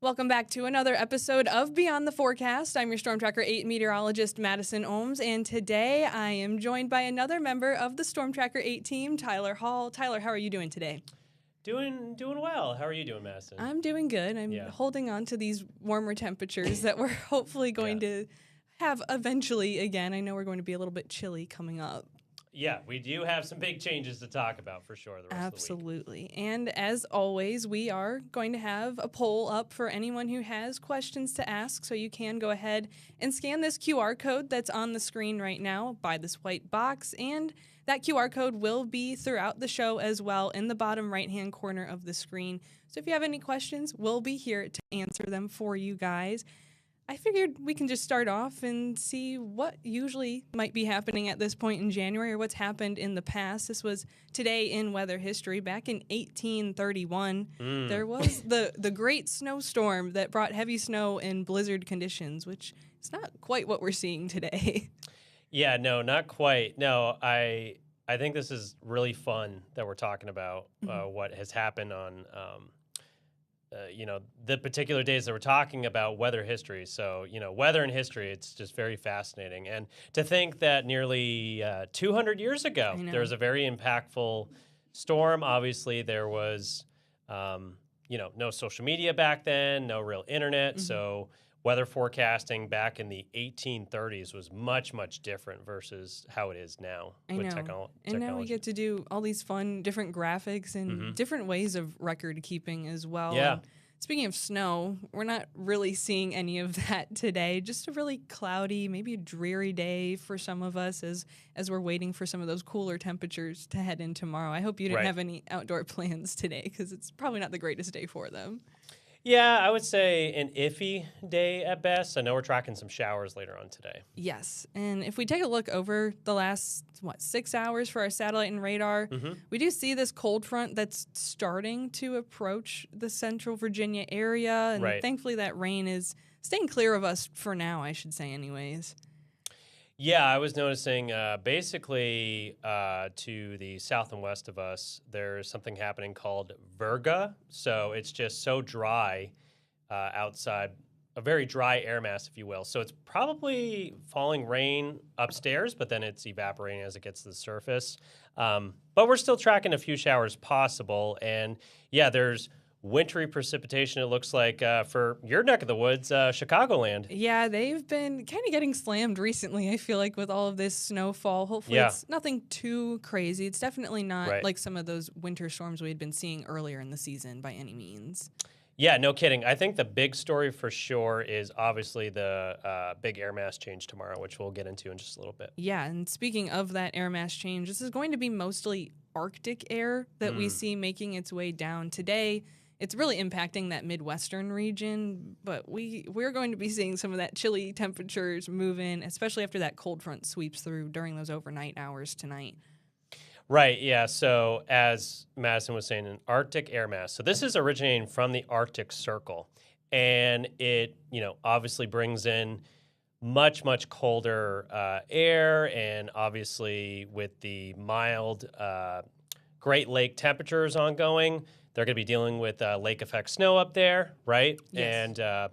Welcome back to another episode of Beyond the Forecast. I'm your StormTracker8 meteorologist, Madison Ohms, and today I am joined by another member of the StormTracker8 team, Tyler Hall. Tyler, how are you doing today? Doing well. How are you doing, Madison? I'm doing good. I'm holding on to these warmer temperatures that we're hopefully going to have eventually again. I know we're going to be a little bit chilly coming up. Yeah, we do have some big changes to talk about for sure the rest of the week. Absolutely. And as always, we are going to have a poll up for anyone who has questions to ask. So you can go ahead and scan this QR code that's on the screen right now by this white box. And that QR code will be throughout the show as well in the bottom right-hand corner of the screen. So if you have any questions, we'll be here to answer them for you guys. I figured we can just start off and see what usually might be happening at this point in January or what's happened in the past. This was today in weather history. Back in 1831, there was the great snowstorm that brought heavy snow and blizzard conditions, which is not quite what we're seeing today. Yeah, no, not quite. No, I think this is really fun that we're talking about what has happened on the particular days that we're talking about weather history. So, weather and history, it's just very fascinating. And to think that nearly 200 years ago, there was a very impactful storm. Obviously, there was, no social media back then, no real internet. So weather forecasting back in the 1830s was much, much different versus how it is now with technology. And now we get to do all these fun different graphics and different ways of record keeping as well. Yeah. And speaking of snow, we're not really seeing any of that today. Just a really cloudy, maybe a dreary day for some of us as we're waiting for some of those cooler temperatures to head in tomorrow. I hope you didn't have any outdoor plans today because it's probably not the greatest day for them. Yeah, I would say an iffy day at best. I know we're tracking some showers later on today. Yes, and if we take a look over the last, 6 hours for our satellite and radar, we do see this cold front that's starting to approach the central Virginia area, and thankfully that rain is staying clear of us for now, I should say anyways. Yeah, I was noticing basically to the south and west of us, there's something happening called virga. So it's just so dry outside, a very dry air mass, if you will. So it's probably falling rain upstairs, but then it's evaporating as it gets to the surface. But we're still tracking a few showers possible. And yeah, there's wintry precipitation, it looks like, for your neck of the woods, Chicagoland. Yeah, they've been kind of getting slammed recently, I feel like, with all of this snowfall. Hopefully it's nothing too crazy. It's definitely not like some of those winter storms we had been seeing earlier in the season by any means. Yeah, no kidding. I think the big story for sure is obviously the big air mass change tomorrow, which we'll get into in just a little bit. Yeah, and speaking of that air mass change, this is going to be mostly Arctic air that we see making its way down today. It's really impacting that Midwestern region, but we're going to be seeing some of that chilly temperatures move in, especially after that cold front sweeps through during those overnight hours tonight. Right, yeah. So as Madison was saying, an Arctic air mass. So this is originating from the Arctic Circle, and it, obviously brings in much, much colder air, and obviously with the mild Great Lake temperatures ongoing, they're going to be dealing with lake effect snow up there, right? Yes. And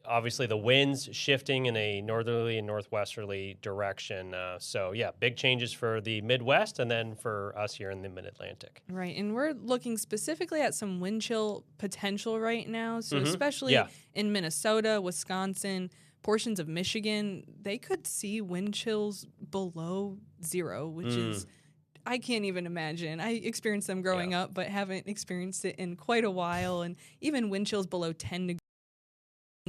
obviously the winds shifting in a northerly and northwesterly direction. So yeah, big changes for the Midwest and then for us here in the Mid-Atlantic. Right, and we're looking specifically at some wind chill potential right now. So especially in Minnesota, Wisconsin, portions of Michigan, they could see wind chills below zero, which is... I can't even imagine. I experienced them growing up, but haven't experienced it in quite a while. And even wind chills below 10 degrees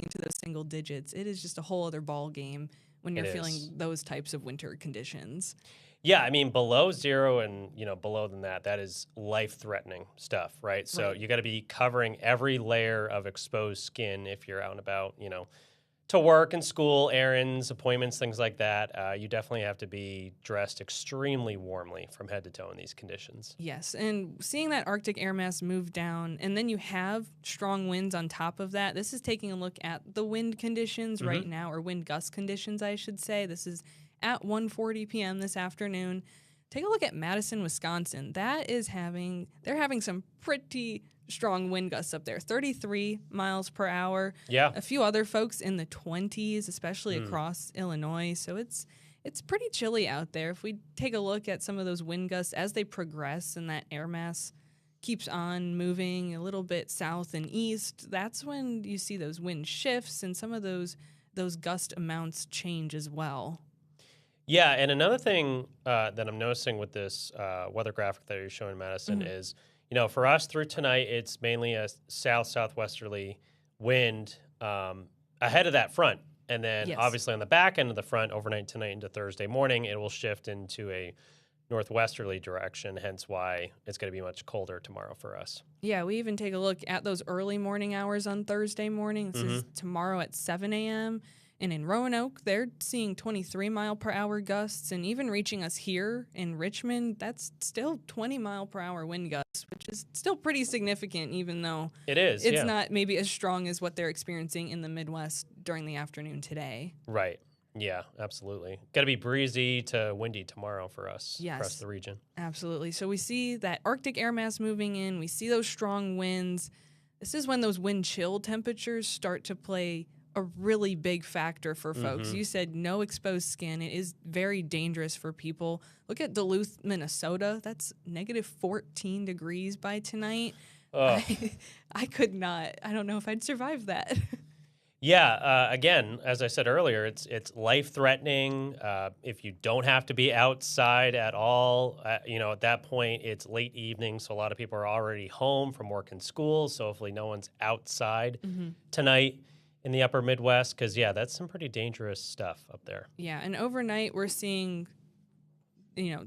into those single digits, it is just a whole other ball game when you're feeling those types of winter conditions. Yeah, I mean, below zero and, below than that is life-threatening stuff, right? So you got to be covering every layer of exposed skin if you're out and about, to work and school, errands, appointments, things like that. You definitely have to be dressed extremely warmly from head to toe in these conditions. Yes, and seeing that Arctic air mass move down, and then you have strong winds on top of that. This is taking a look at the wind conditions right now, or wind gust conditions, I should say. This is at 1:40 p.m. this afternoon. take a look at Madison, Wisconsin. They're having some pretty strong wind gusts up there, 33 miles per hour. Yeah. A few other folks in the 20s, especially across Illinois. So it's pretty chilly out there. If we take a look at some of those wind gusts as they progress and that air mass keeps on moving a little bit south and east, that's when you see those wind shifts and some of those gust amounts change as well. Yeah, and another thing that I'm noticing with this weather graphic that you're showing, Madison, is, for us through tonight, it's mainly a southwesterly wind ahead of that front. And then obviously on the back end of the front, overnight tonight into Thursday morning, it will shift into a northwesterly direction, hence why it's going to be much colder tomorrow for us. Yeah, we even take a look at those early morning hours on Thursday morning. This is tomorrow at 7 a.m., and in Roanoke, they're seeing 23-mile-per-hour gusts, and even reaching us here in Richmond, that's still 20-mile-per-hour wind gusts, which is still pretty significant, even though it's not maybe as strong as what they're experiencing in the Midwest during the afternoon today. Right. Yeah, absolutely. Got to be breezy to windy tomorrow for us across the region. Absolutely. So we see that Arctic air mass moving in. We see those strong winds. This is when those wind chill temperatures start to play a really big factor for folks. You said no exposed skin. It is very dangerous for people. Look at Duluth, Minnesota. That's negative 14 degrees by tonight. I could not. I don't know if I'd survive that. Yeah, again, as I said earlier, it's life-threatening. If you don't have to be outside at all, at that point, it's late evening, so a lot of people are already home from work and school, so hopefully no one's outside tonight in the upper Midwest, because, that's some pretty dangerous stuff up there. Yeah, and overnight we're seeing,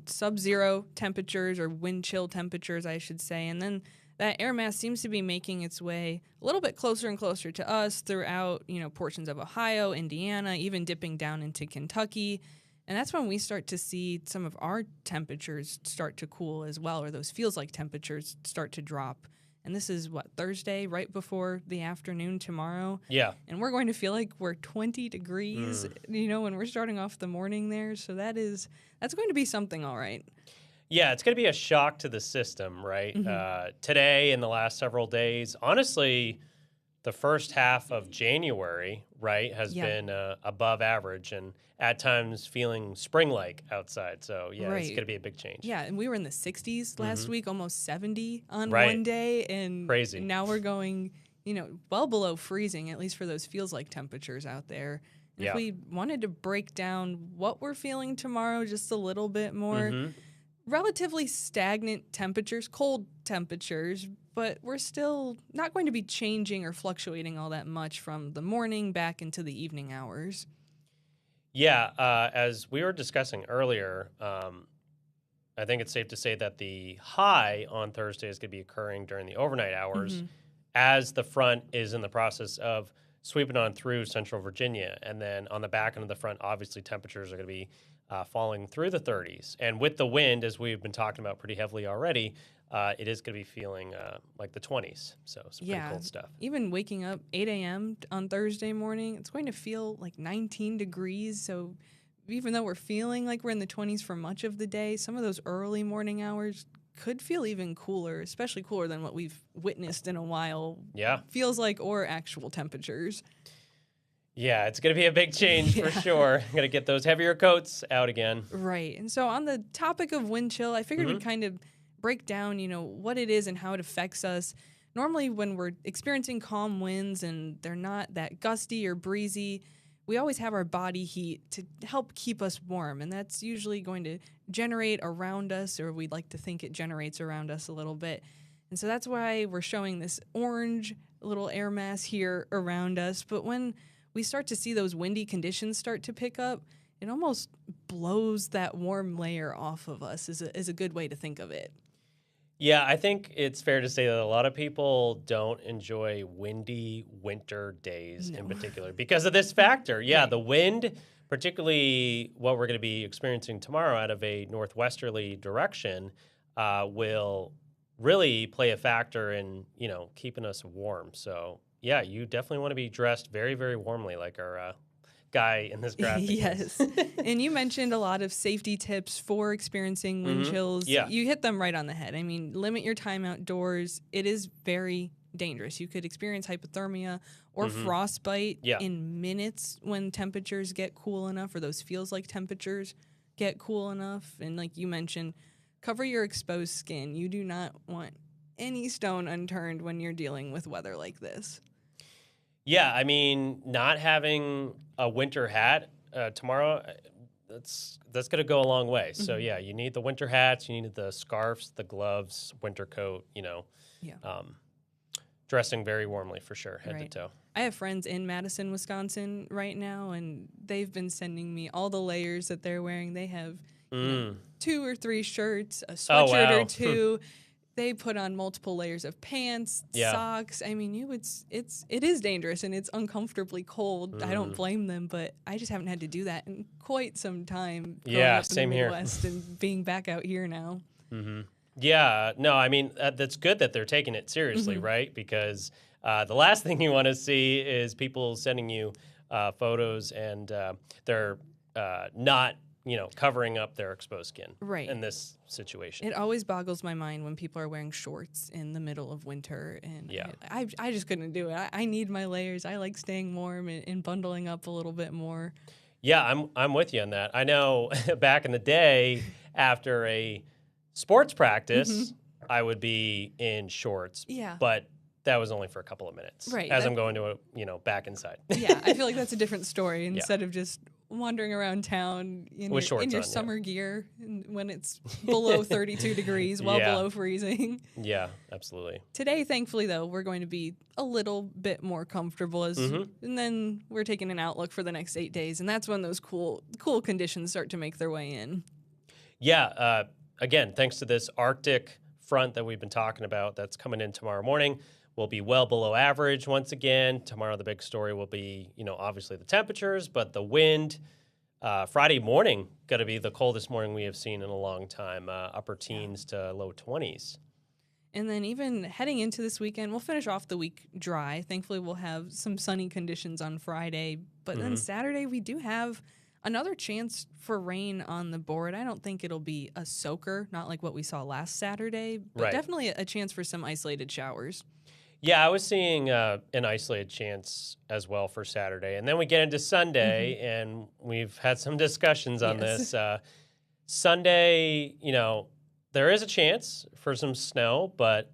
sub-zero temperatures or wind chill temperatures, I should say, and then that air mass seems to be making its way a little bit closer and closer to us throughout, portions of Ohio, Indiana, even dipping down into Kentucky. And that's when we start to see some of our temperatures start to cool as well, or those feels-like temperatures start to drop. And this is, Thursday, right before the afternoon tomorrow? Yeah. And we're going to feel like we're 20 degrees, when we're starting off the morning there. So that's going to be something, all right. Yeah, it's going to be a shock to the system, right? Today and the last several days, honestly, the first half of January, right, has been above average and at times feeling spring-like outside. So, it's going to be a big change. Yeah, and we were in the 60s last week, almost 70 on one day. And crazy. Now we're going, well below freezing, at least for those feels-like temperatures out there. And if we wanted to break down what we're feeling tomorrow just a little bit more, relatively stagnant temperatures, cold temperatures, but we're still not going to be changing or fluctuating all that much from the morning back into the evening hours. Yeah, as we were discussing earlier, I think it's safe to say that the high on Thursday is going to be occurring during the overnight hours as the front is in the process of sweeping on through central Virginia. And then on the back end of the front, obviously temperatures are going to be falling through the 30s. And with the wind, as we've been talking about pretty heavily already, it is going to be feeling like the 20s. So some pretty cold stuff. Even waking up 8 a.m. on Thursday morning, it's going to feel like 19 degrees. So even though we're feeling like we're in the 20s for much of the day, some of those early morning hours could feel even cooler, especially cooler than what we've witnessed in a while. Yeah. Feels like, or actual temperatures. Yeah, it's going to be a big change for sure. Going to get those heavier coats out again. Right. And so on the topic of wind chill, I figured we'd kind of break down, what it is and how it affects us. Normally when we're experiencing calm winds and they're not that gusty or breezy, we always have our body heat to help keep us warm. And that's usually going to generate around us, or we'd like to think it generates around us a little bit. And so that's why we're showing this orange little air mass here around us. But when we start to see those windy conditions start to pick up, it almost blows that warm layer off of us is a good way to think of it. Yeah, I think it's fair to say that a lot of people don't enjoy windy winter days in particular because of this factor. Yeah, the wind, particularly what we're going to be experiencing tomorrow out of a northwesterly direction, will really play a factor in, keeping us warm. So, yeah, you definitely want to be dressed very, very warmly like our guy in this graphic. Yes. And you mentioned a lot of safety tips for experiencing wind chills. Yeah. You hit them right on the head. I mean, limit your time outdoors. It is very dangerous. You could experience hypothermia or frostbite in minutes when temperatures get cool enough, or those feels like temperatures get cool enough. And like you mentioned, cover your exposed skin. You do not want any stone unturned when you're dealing with weather like this. Yeah, I mean, not having a winter hat tomorrow, that's going to go a long way. So yeah, you need the winter hats, you need the scarves, the gloves, winter coat, dressing very warmly for sure, head to toe. I have friends in Madison, Wisconsin right now, and they've been sending me all the layers that they're wearing. They have 2 or 3 shirts, a sweatshirt or 2. They put on multiple layers of pants, socks. I mean, it is dangerous and it's uncomfortably cold. I don't blame them, but I just haven't had to do that in quite some time. Yeah, up same in the here. Midwest and being back out here now. Yeah, no, I mean, that's good that they're taking it seriously, right? Because the last thing you want to see is people sending you photos and they're not, covering up their exposed skin in this situation. It always boggles my mind when people are wearing shorts in the middle of winter, and I just couldn't do it. I need my layers. I like staying warm and bundling up a little bit more. Yeah, I'm with you on that. I know back in the day, after a sports practice, I would be in shorts. Yeah. But that was only for a couple of minutes. Right. As I'm going to, back inside. Yeah, I feel like that's a different story instead of just wandering around town in with shorts in your on, summer gear when it's below 32 degrees, below freezing. Yeah, absolutely. Today, thankfully, though, we're going to be a little bit more comfortable, and then we're taking an outlook for the next 8 days, and that's when those cool conditions start to make their way in. Yeah, again, thanks to this Arctic front that we've been talking about that's coming in tomorrow morning, we'll be well below average once again. Tomorrow, the big story will be, obviously the temperatures, but the wind. Friday morning, going to be the coldest morning we have seen in a long time, upper teens to low 20s. And then even heading into this weekend, we'll finish off the week dry. Thankfully, we'll have some sunny conditions on Friday. But then Saturday, we do have another chance for rain on the board. I don't think it'll be a soaker, not like what we saw last Saturday, but definitely a chance for some isolated showers. Yeah, I was seeing an isolated chance as well for Saturday. And then we get into Sunday, and we've had some discussions on this. Sunday, there is a chance for some snow, but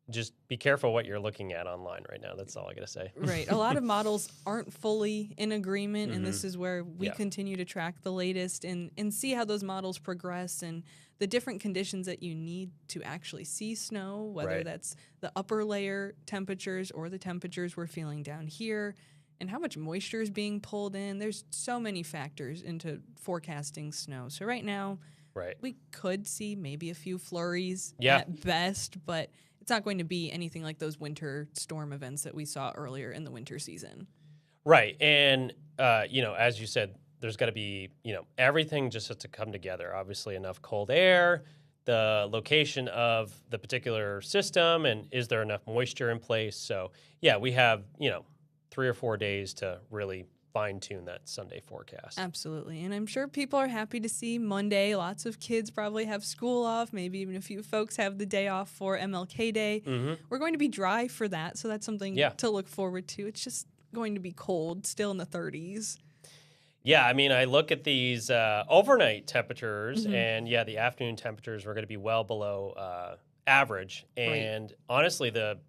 just be careful what you're looking at online right now. That's all I got to say. Right. A lot of models aren't fully in agreement, and this is where we continue to track the latest and see how those models progress and the different conditions that you need to actually see snow, whether that's the upper layer temperatures or the temperatures we're feeling down here, and how much moisture is being pulled in. There's so many factors into forecasting snow. So right now, we could see maybe a few flurries at best, but it's not going to be anything like those winter storm events that we saw earlier in the winter season. Right. And, as you said, there's got to be, everything just has to come together. Obviously, enough cold air, the location of the particular system, and is there enough moisture in place? So, yeah, we have, 3 or 4 days to really fine-tune that Sunday forecast. Absolutely. And I'm sure people are happy to see Monday. Lots of kids probably have school off. Maybe even a few folks have the day off for MLK Day. We're going to be dry for that, so that's something to look forward to. It's just going to be cold, still in the 30s. Yeah, I mean, I look at these overnight temperatures, and the afternoon temperatures are going to be well below average. And honestly, the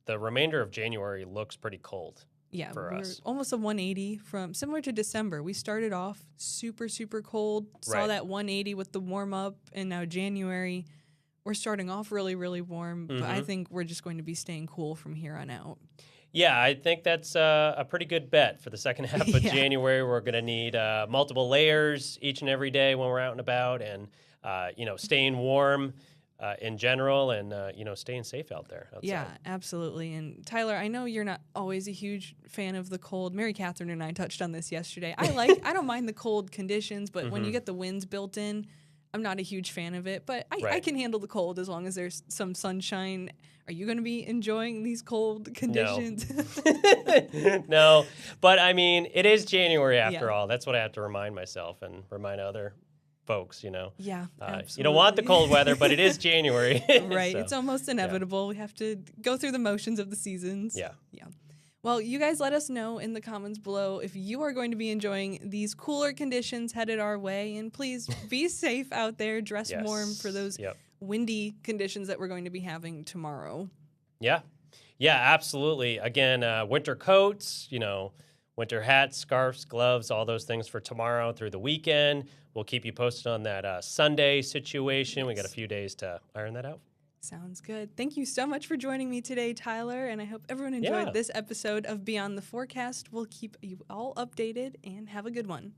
remainder of January looks pretty cold. Yeah, for us. Almost a 180 from similar to December. We started off super, super cold, saw that 180 with the warm up, and now January, we're starting off really, really warm. But I think we're just going to be staying cool from here on out. Yeah, I think that's a pretty good bet for the second half of January. We're going to need multiple layers each and every day when we're out and about, and staying warm in general, and staying safe out there outside. Yeah, absolutely. And Tyler, I know you're not always a huge fan of the cold. Mary Catherine and I touched on this yesterday. I don't mind the cold conditions, but when you get the winds built in, I'm not a huge fan of it, but I Right. can handle the cold as long as there's some sunshine. Are you going to be enjoying these cold conditions? No, but I mean, it is January after Yeah. all. That's what I have to remind myself and remind other folks, Yeah, you don't want the absolutely. cold weather, but it is January. Right. So, It's almost inevitable. We have to go through the motions of the seasons. yeah. Yeah. Well, you guys let us know in the comments below if you are going to be enjoying these cooler conditions headed our way. And please be safe out there. Dress warm for those Yep. windy conditions that we're going to be having tomorrow. Yeah. Yeah, absolutely. Again, winter coats, winter hats, scarves, gloves, all those things for tomorrow through the weekend. We'll keep you posted on that Sunday situation. We got a few days to iron that out. Sounds good. Thank you so much for joining me today, Tyler, and I hope everyone enjoyed this episode of Beyond the Forecast. We'll keep you all updated and have a good one.